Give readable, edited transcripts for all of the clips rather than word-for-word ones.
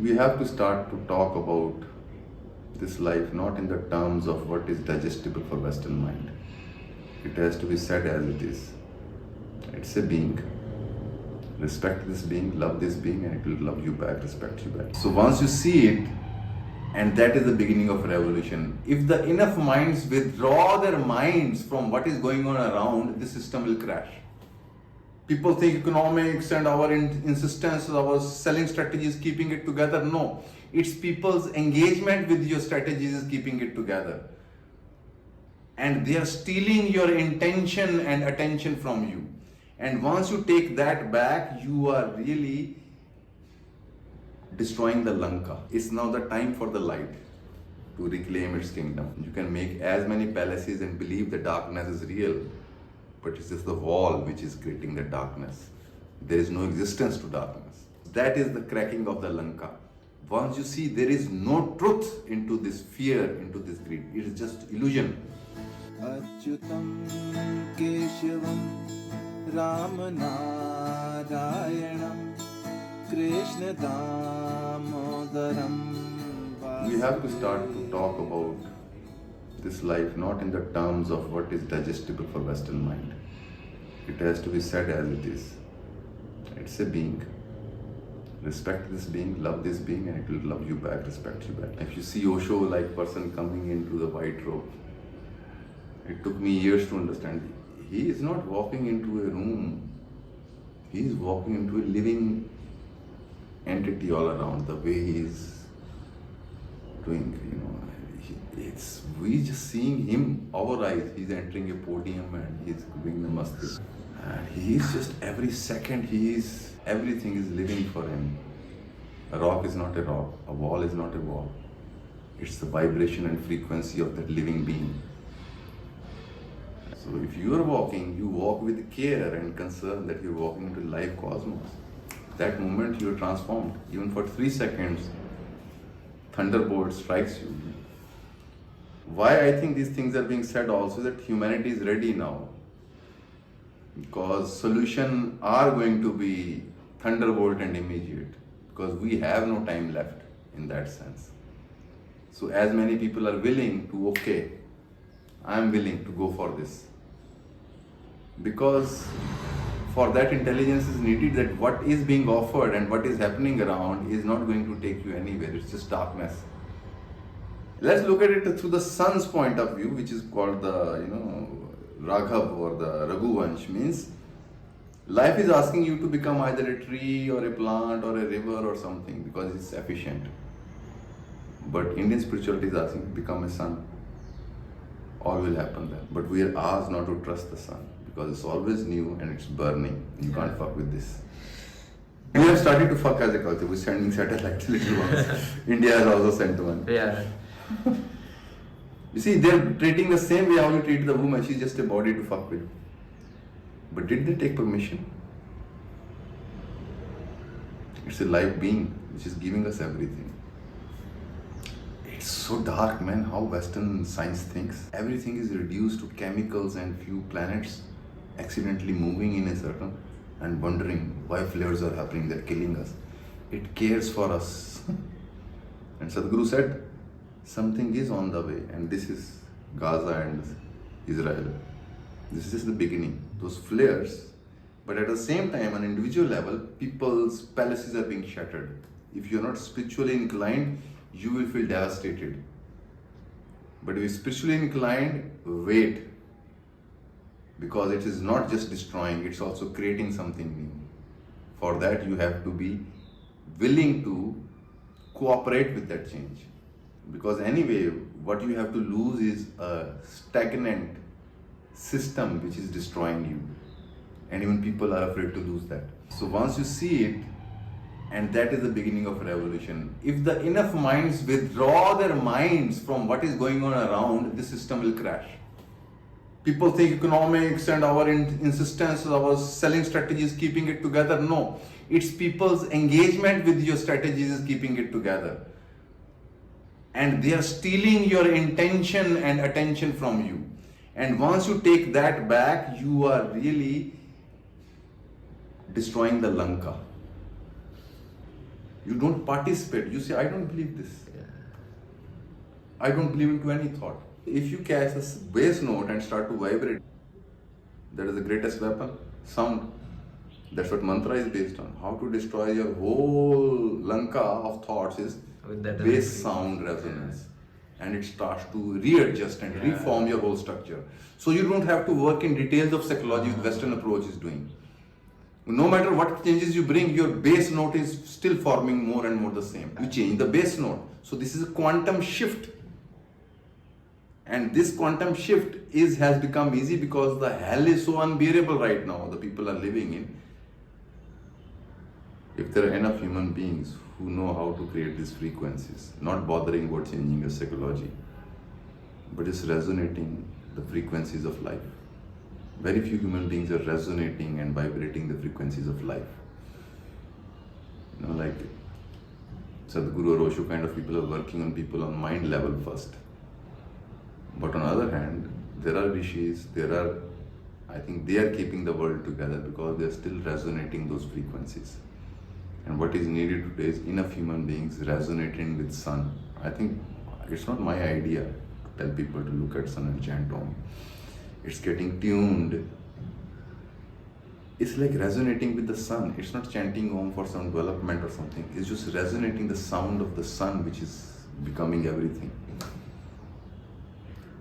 We have to start to talk about this life not in the terms of what is digestible for Western mind. It has to be said as it is. It's a being. Respect this being, love this being, and it will love you back, respect you back. So once you see it, and that is the beginning of revolution. If the enough minds withdraw their minds from what is going on around, the system will crash. People think economics and our insistence, our selling strategy is keeping it together. No, it's people's engagement with your strategies is keeping it together. And they are stealing your intention and attention from you. And once you take that back, you are really destroying the Lanka. It's now the time for the light to reclaim its kingdom. You can make as many palaces and believe the darkness is real, but it's just the wall which is creating the darkness. There is no existence to darkness. That is the cracking of the Lanka. Once you see there is no truth into this fear, into this greed, it is just illusion. Achyutam Keshavam Ramanarayanam Krishna Damodaram. We have to start to talk about this life not in the terms of what is digestible for Western mind. It has to be said as it is. It's a being. Respect this being, love this being, and it will love you back, respect you back. If you see Osho like person coming into the white robe, it took me years to understand. He is not walking into a room. He is walking into a living entity all around. The way he is doing, we just seeing him, our eyes. He's entering a podium and he's doing namaste. And he is just every second. Everything is living for him. A rock is not a rock. A wall is not a wall. It's the vibration and frequency of that living being. So if you are walking, you walk with care and concern that you're walking into live cosmos. That moment you're transformed. Even for 3 seconds, thunderbolt strikes you. Why I think these things are being said also that humanity is ready now. Because solutions are going to be thunderbolt and immediate. Because we have no time left in that sense. So as many people are willing to, okay, I'm willing to go for this. Because for that intelligence is needed that what is being offered and what is happening around is not going to take you anywhere. It's just darkness. Let's look at it through the sun's point of view, which is called the, Raghav or the Raghuvansh. Means life is asking you to become either a tree or a plant or a river or something because it's efficient. But Indian spirituality is asking you to become a sun. All will happen then. But we are asked not to trust the sun because it's always new and it's burning. You can't fuck with this. We have started to fuck as a culture. We're sending satellites, little ones. India has also sent one. Yeah. You see, they're treating the same way how you treat the woman. She's just a body to fuck with. But did they take permission? It's a live being which is giving us everything. It's so dark, man, how Western science thinks. Everything is reduced to chemicals and few planets accidentally moving in a certain and wondering why flares are happening, they're killing us. It cares for us. And Sadhguru said, something is on the way, and this is Gaza and Israel. This is just the beginning. Those flares, but at the same time, on an individual level, people's palaces are being shattered. If you're not spiritually inclined, you will feel devastated. But if you're spiritually inclined, wait. Because it is not just destroying, it's also creating something new. For that, you have to be willing to cooperate with that change. Because anyway, what you have to lose is a stagnant system which is destroying you. And even people are afraid to lose that. So once you see it, and that is the beginning of revolution. If the enough minds withdraw their minds from what is going on around, the system will crash. People think economics and our insistence, our selling strategy is keeping it together. No, it's people's engagement with your strategies is keeping it together. And they are stealing your intention and attention from you. And once you take that back, you are really destroying the Lanka. You don't participate. You say, I don't believe this. I don't believe into any thought. If you catch a bass note and start to vibrate, that is the greatest weapon, sound. That's what mantra is based on. How to destroy your whole lanka of thoughts is With that bass energy. sound resonance. And it starts to readjust and reform your whole structure. So you don't have to work in details of psychology with Western approach is doing. No matter what changes you bring, your base note is still forming more and more the same. You change the base note. So this is a quantum shift. And this quantum shift has become easy because the hell is so unbearable right now, the people are living in. If there are enough human beings who know how to create these frequencies, not bothering about changing your psychology, but just resonating the frequencies of life. Very few human beings are resonating and vibrating the frequencies of life. You know, like Sadhguru or Osho kind of people are working on people on mind level first. But on the other hand, there are rishis, I think they are keeping the world together because they are still resonating those frequencies. And what is needed today is enough human beings resonating with sun. I think it's not my idea to tell people to look at sun and chant Om. It's getting tuned. It's like resonating with the sun. It's not chanting Om for some development or something. It's just resonating the sound of the sun, which is becoming everything.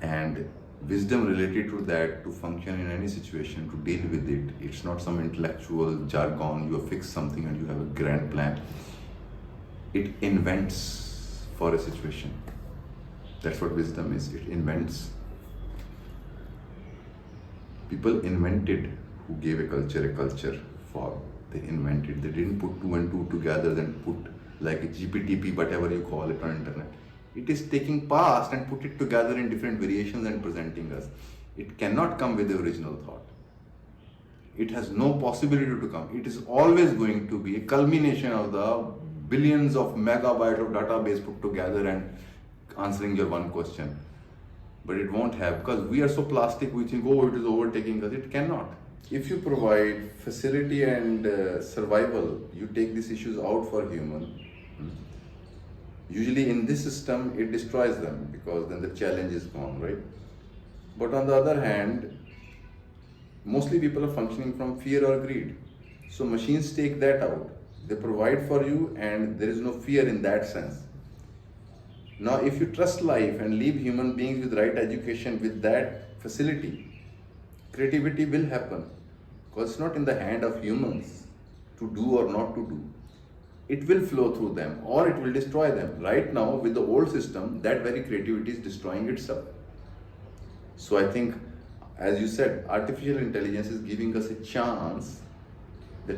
And wisdom related to that, to function in any situation, to deal with it. It's not some intellectual jargon, you have fixed something and you have a grand plan. It invents for a situation. That's what wisdom is, it invents. People invented who gave a culture for. They invented, they didn't put two and two together, then put like a GPTP, whatever you call it on internet. It is taking past and put it together in different variations and presenting us. It cannot come with the original thought. It has no possibility to come. It is always going to be a culmination of the billions of megabytes of database put together and answering your one question. But it won't have, because we are so plastic, we think, oh, it is overtaking us. It cannot. If you provide facility and survival, you take these issues out for human. Usually in this system, it destroys them because then the challenge is gone, right? But on the other hand, mostly people are functioning from fear or greed. So machines take that out. They provide for you and there is no fear in that sense. Now, if you trust life and leave human beings with right education with that facility, creativity will happen because it's not in the hand of humans to do or not to do. It will flow through them or it will destroy them. Right now, with the old system, that very creativity is destroying itself. So I think, as you said, artificial intelligence is giving us a chance that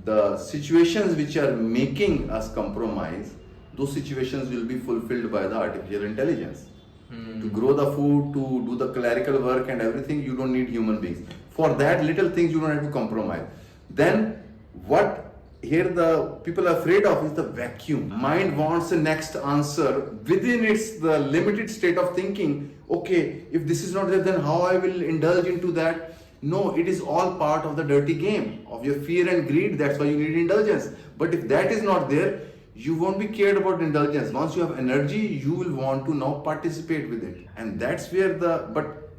the situations which are making us compromise, those situations will be fulfilled by the artificial intelligence. To grow the food, to do the clerical work and everything, you don't need human beings. For that little things, you don't have to compromise. Then what here the people are afraid of is the vacuum. Mind wants the next answer within the limited state of thinking. Okay, if this is not there, then how I will indulge into that? No, it is all part of the dirty game of your fear and greed. That's why you need indulgence. But if that is not there, you won't be cared about indulgence. Once you have energy, you will want to now participate with it. And that's where but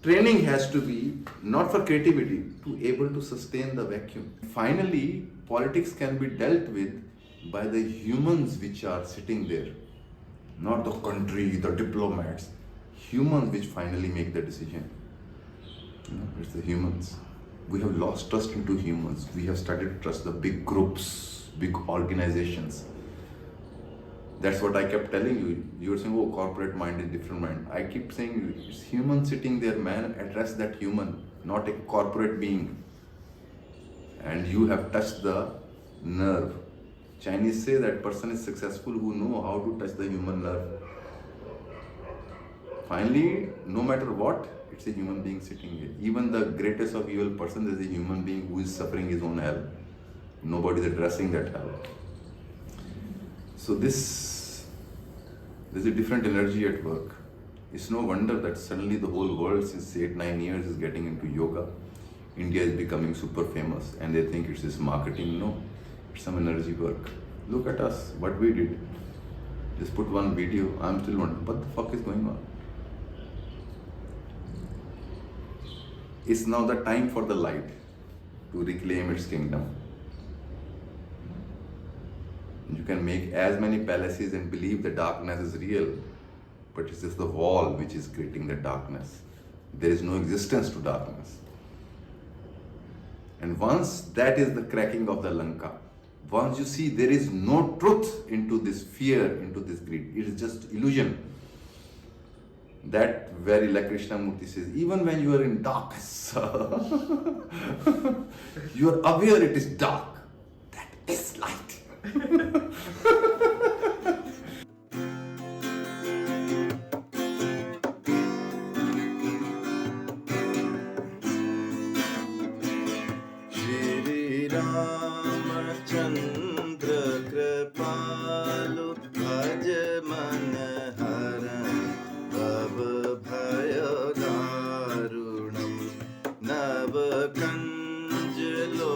training has to be not for creativity, to able to sustain the vacuum. Finally, politics can be dealt with by the humans which are sitting there, not the country, the diplomats. Humans which finally make the decision. It's the humans. We have lost trust into humans. We have started to trust the big groups, big organizations. That's what I kept telling you. You were saying, oh, corporate mind is different mind. I keep saying, it's human sitting there, man. Address that human, not a corporate being. And you have touched the nerve. Chinese say that person is successful who know how to touch the human nerve. Finally, no matter what, it's a human being sitting here. Even the greatest of evil person is a human being who is suffering his own hell. Nobody is addressing that hell. So there's a different energy at work. It's no wonder that suddenly the whole world since 8-9 years is getting into yoga. India is becoming super famous and they think it's this marketing. No, it's some energy work. Look at us, what we did. Just put one video. I'm still wondering what the fuck is going on. It's now the time for the light to reclaim its kingdom. You can make as many palaces and believe the darkness is real, but it's just the wall which is creating the darkness. There is no existence to darkness. And once that is the cracking of the Lanka, once you see there is no truth into this fear, into this greed, it is just illusion. That very like Krishnamurti says, even when you are in darkness, you are aware it is dark. That is light. Shri Ramachandra Kripalu Bhaj Man Haran Bhav Bhaya Darunam Nav Kanj Lo